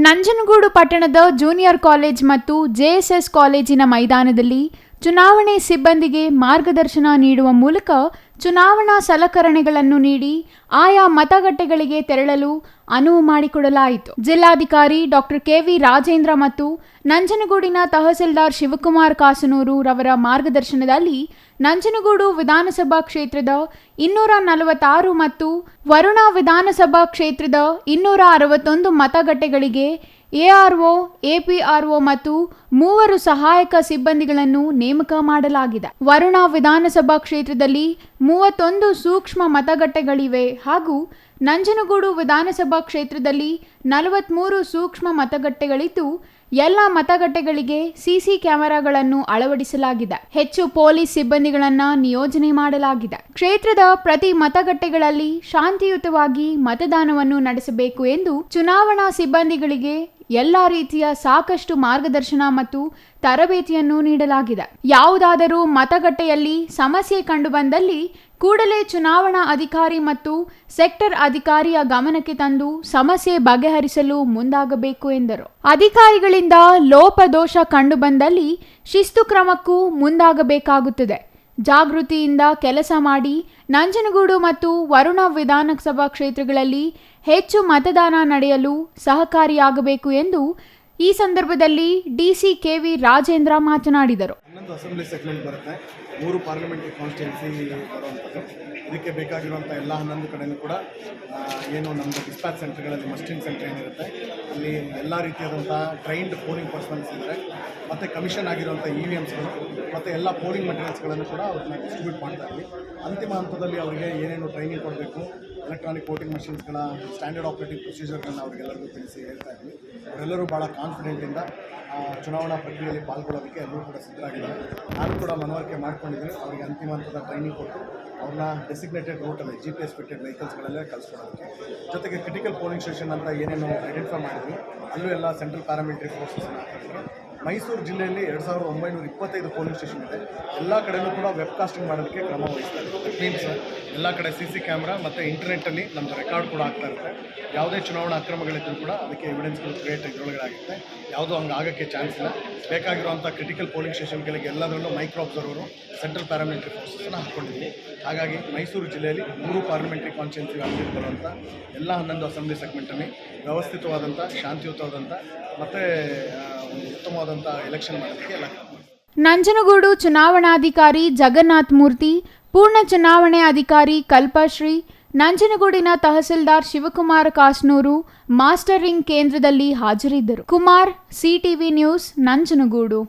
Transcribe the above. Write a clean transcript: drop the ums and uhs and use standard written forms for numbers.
ನಂಜನಗೂಡು ಪಟ್ಟಣದ junior college ಮತ್ತು JSS ಕಾಲೇಜಿನ ಮೈದಾನದಲ್ಲಿ ಚುನಾವಣೆ ಸಿಬ್ಬಂದಿಗೆ ಮಾರ್ಗದರ್ಶನ ನೀಡುವ ಮೂಲಕ ಚುನಾವಣಾ ಸಲಕರಣೆಗಳನ್ನು ನೀಡಿ ಆಯಾ ಮತಗಟ್ಟೆಗಳಿಗೆ ತೆರಳಲು ಅನುವು ಮಾಡಿಕೊಡಲಾಯಿತು. ಜಿಲ್ಲಾಧಿಕಾರಿ ಡಾಕ್ಟರ್ ಕೆವಿ ರಾಜೇಂದ್ರ ಮತ್ತು ನಂಜನಗೂಡಿನ ತಹಸೀಲ್ದಾರ್ ಶಿವಕುಮಾರ್ ಕಾಸನೂರು ರವರ ಮಾರ್ಗದರ್ಶನದಲ್ಲಿ ನಂಜನಗೂಡು ವಿಧಾನಸಭಾ ಕ್ಷೇತ್ರದ 246 ಮತ್ತು ವರುಣಾ ವಿಧಾನಸಭಾ ಕ್ಷೇತ್ರದ 261 ಮತಗಟ್ಟೆಗಳಿಗೆ ಎಆರ್ಒ, ಎಪಿಆರ್ಒ ಮತ್ತು 3 ಸಹಾಯಕ ಸಿಬ್ಬಂದಿಗಳನ್ನು ನೇಮಕ ಮಾಡಲಾಗಿದೆ. ವರುಣಾ ವಿಧಾನಸಭಾ ಕ್ಷೇತ್ರದಲ್ಲಿ 31 ಸೂಕ್ಷ್ಮ ಮತಗಟ್ಟೆಗಳಿವೆ ಹಾಗೂ ನಂಜನಗೂಡು ವಿಧಾನಸಭಾ ಕ್ಷೇತ್ರದಲ್ಲಿ 43 ಸೂಕ್ಷ್ಮ ಮತಗಟ್ಟೆಗಳಿದ್ದು ಎಲ್ಲ ಮತಗಟ್ಟೆಗಳಿಗೆ ಸಿಸಿ ಕ್ಯಾಮೆರಾಗಳನ್ನು ಅಳವಡಿಸಲಾಗಿದೆ. ಹೆಚ್ಚು ಪೊಲೀಸ್ ಸಿಬ್ಬಂದಿಗಳನ್ನು ನಿಯೋಜನೆ ಮಾಡಲಾಗಿದೆ. ಕ್ಷೇತ್ರದ ಪ್ರತಿ ಮತಗಟ್ಟೆಗಳಲ್ಲಿ ಶಾಂತಿಯುತವಾಗಿ ಮತದಾನವನ್ನು ನಡೆಸಬೇಕು ಎಂದು ಚುನಾವಣಾ ಸಿಬ್ಬಂದಿಗಳಿಗೆ ಎಲ್ಲಾ ರೀತಿಯ ಸಾಕಷ್ಟು ಮಾರ್ಗದರ್ಶನ ಮತ್ತು ತರಬೇತಿಯನ್ನು ನೀಡಲಾಗಿದೆ. ಯಾವುದಾದರೂ ಮತಗಟ್ಟೆಯಲ್ಲಿ ಸಮಸ್ಯೆ ಕಂಡುಬಂದಲ್ಲಿ ಕೂಡಲೇ ಚುನಾವಣಾ ಅಧಿಕಾರಿ ಮತ್ತು ಸೆಕ್ಟರ್ ಅಧಿಕಾರಿಯ ಗಮನಕ್ಕೆ ತಂದು ಸಮಸ್ಯೆ ಬಗೆಹರಿಸಲು ಮುಂದಾಗಬೇಕು ಎಂದರು. ಅಧಿಕಾರಿಗಳಿಂದ ಲೋಪದೋಷ ಕಂಡುಬಂದಲ್ಲಿ ಶಿಸ್ತು ಕ್ರಮಕ್ಕೂ ಮುಂದಾಗಬೇಕಾಗುತ್ತದೆ. ಜಾಗೃತಿಯಿಂದ ಕೆಲಸ ಮಾಡಿ ನಂಜನಗೂಡು ಮತ್ತು ವರುಣಾ ವಿಧಾನಸಭಾ ಕ್ಷೇತ್ರಗಳಲ್ಲಿ ಹೆಚ್ಚು ಮತದಾನ ನಡೆಯಲು ಸಹಕಾರಿಯಾಗಬೇಕು ಎಂದು ಈ ಸಂದರ್ಭದಲ್ಲಿ ಡಿಸಿ ಕೆವಿ ರಾಜೇಂದ್ರ ಮಾತನಾಡಿದರು. 11 ಅಸೆಂಬ್ಲಿ ಸೆಗ್ಮೆಂಟ್ ಬರುತ್ತೆ, 3 ಪಾರ್ಲಿಮೆಂಟರಿ ಕಾನ್ಸ್ಟಿಟ್ಯೂನ್ಸಿ ಬರುವಂಥದ್ದು. ಇದಕ್ಕೆ ಬೇಕಾಗಿರುವಂಥ ಎಲ್ಲ 11 ಕಡೆಯೂ ಕೂಡ ಏನು ನಮ್ಮದು ಡಿಸ್ಪ್ಯಾಚ್ ಸೆಂಟರ್ಗಳಲ್ಲಿ ಮಸ್ಟಿಂಗ್ ಸೆಂಟರ್ ಏನಿರುತ್ತೆ ಅಲ್ಲಿ ಎಲ್ಲ ರೀತಿಯಾದಂಥ ಟ್ರೈನ್ಡ್ ಪೋಲಿಂಗ್ ಪರ್ಸನ್ಸ್ ಇದ್ದಾರೆ ಮತ್ತು ಕಮಿಷನ್ ಆಗಿರುವಂಥ EVMಸ್ಗಳು ಮತ್ತು ಎಲ್ಲ ಪೋಲಿಂಗ್ ಮೆಟೀರಿಯಲ್ಸ್ಗಳನ್ನು ಕೂಡ ಅವ್ರನ್ನ ಡಿಸ್ಟ್ರಿಬ್ಯೂಟ್ ಮಾಡ್ತಾ ಇದ್ವಿ. ಅಂತಿಮ ಹಂತದಲ್ಲಿ ಅವರಿಗೆ ಏನೇನು ಟ್ರೈನಿಂಗ್ ಕೊಡಬೇಕು, ಎಲೆಕ್ಟ್ರಾನಿಕ್ ವೋಟಿಂಗ್ ಮಷಿನ್ಸ್ಗಳ ಸ್ಟ್ಯಾಂಡರ್ಡ್ ಆಪರೇಟಿಂಗ್ ಪ್ರೊಸೀಜರ್ಗಳನ್ನ ಅವರಿಗೆಲ್ಲರಿಗೂ ತಿಳಿಸಿ ಹೇಳ್ತಾ ಇದ್ವಿ. ಅವರೆಲ್ಲರೂ ಭಾಳ ಕಾನ್ಫಿಡೆಂಟಿಂದ ಚುನಾವಣಾ ಪ್ರಕ್ರಿಯೆಯಲ್ಲಿ ಪಾಲ್ಗೊಳ್ಳೋದಕ್ಕೆ ಎಲ್ಲರೂ ಕೂಡ ಸಿದ್ಧರಾಗಿದ್ದಾರೆ. ನಾನು ಕೂಡ ಮನವರಿಕೆ ಮಾಡ್ಕೊಂಡಿದ್ದೀನಿ. ಅವರಿಗೆ ಅಂತಿಮ ಹಂತದ ಟ್ರೈನಿಂಗ್ ಕೊಟ್ಟು ಅವ್ರನ್ನ ಡೆಸಿಗ್ನೇಟೆಡ್ ರೂಟಲ್ಲಿ GPS ಫಿಟೆಡ್ ವೆಹಿಕಲ್ಸ್ಗಳಲ್ಲೇ ಕಳಿಸ್ಕೊಡೋದಕ್ಕೆ, ಜೊತೆಗೆ ಕ್ರಿಟಿಕಲ್ ಪೋಲಿಂಗ್ ಸ್ಟೇಷನ್ ಅಂತ ಏನೇನು ಐಡೆಂಟಿಫೈ ಮಾಡಿದ್ವಿ ಅಲ್ಲೂ ಎಲ್ಲ ಸೆಂಟ್ರಲ್ ಪ್ಯಾರಾಮಿಲಿಟರಿ ಫೋರ್ಸಸ್ನ ಹಾಕಿದ್ರೆ. ಮೈಸೂರು ಜಿಲ್ಲೆಯಲ್ಲಿ 2925 ಪೋಲಿಂಗ್ ಸ್ಟೇಷನ್ ಇದೆ. ಎಲ್ಲ ಕಡೆಯೂ ಕೂಡ ವೆಬ್ಕಾಸ್ಟಿಂಗ್ ಮಾಡೋದಕ್ಕೆ ಕ್ರಮ ವಹಿಸ್ತಾರೆ. ದಟ್ ಮೀನ್ಸ್ ಎಲ್ಲ ಕಡೆ CC ಕ್ಯಾಮ್ರಾ ಮತ್ತು ಇಂಟರ್ನೆಟ್ಟಲ್ಲಿ ನಮ್ಮದು ರೆಕಾರ್ಡ್ ಕೂಡ ಆಗ್ತಾ ಇರುತ್ತೆ. ಯಾವುದೇ ಚುನಾವಣಾ ಅಕ್ರಮಗಳಿದ್ದರೂ ಕೂಡ ಅದಕ್ಕೆ ಎವಿಡೆನ್ಸ್ಗಳು ಕ್ರಿಯೇಟ್ ಇದರೊಳಗಡೆ ಆಗುತ್ತೆ. ಯಾವುದೂ ಹಂಗೆ ಆಗೋಕ್ಕೆ ಚಾನ್ಸ್ ಇಲ್ಲ. ಬೇಕಾಗಿರುವಂಥ ಕ್ರಿಟಿಕಲ್ ಪೋಲಿಂಗ್ ಸ್ಟೇಷನ್ಗಳಿಗೆ ಎಲ್ಲದರಲ್ಲೂ ಮೈಕ್ರೋ ಅಬ್ಸರ್ವರು ಸೆಂಟ್ರಲ್ ಪ್ಯಾರಾಮಿಲಿಟರಿ ಫೋರ್ಸಸ್ನ ಹಾಕ್ಕೊಂಡಿದ್ದೀವಿ. ಹಾಗಾಗಿ ಮೈಸೂರು ಜಿಲ್ಲೆಯಲ್ಲಿ 3 ಪಾರ್ಲಿಮೆಂಟರಿ ಕಾನ್ಸ್ಟಿಟ್ಯೂನ್ಸಿ ವ್ಯಾಪ್ತಿಯಲ್ಲಿ ಬರುವಂಥ ಎಲ್ಲ 11 ಅಸೆಂಬ್ಲಿ ಸೆಗ್ಮೆಂಟಲ್ಲಿ ವ್ಯವಸ್ಥಿತವಾದಂಥ, ಶಾಂತಿಯುತವಾದಂಥ ಮತ್ತು ಉತ್ತಮವಾದಂಥ ಎಲೆಕ್ಷನ್ ಮಾಡೋದಕ್ಕೆ ಎಲ್ಲ. ನಂಜನಗೂಡು ಚುನಾವಣಾಧಿಕಾರಿ ಜಗನ್ನಾಥ್ ಮೂರ್ತಿ, ಪೂರ್ಣ ಚುನಾವಣೆ ಅಧಿಕಾರಿ ಕಲ್ಪಶ್ರೀ, ನಂಜನಗೂಡಿನ ತಹಸೀಲ್ದಾರ್ ಶಿವಕುಮಾರ್ ಕಾಸನೂರು ಮಾಸ್ಟರಿಂಗ್ ಕೇಂದ್ರದಲ್ಲಿ ಹಾಜರಿದ್ದರು. Kumar, CTV news, Nanjangud.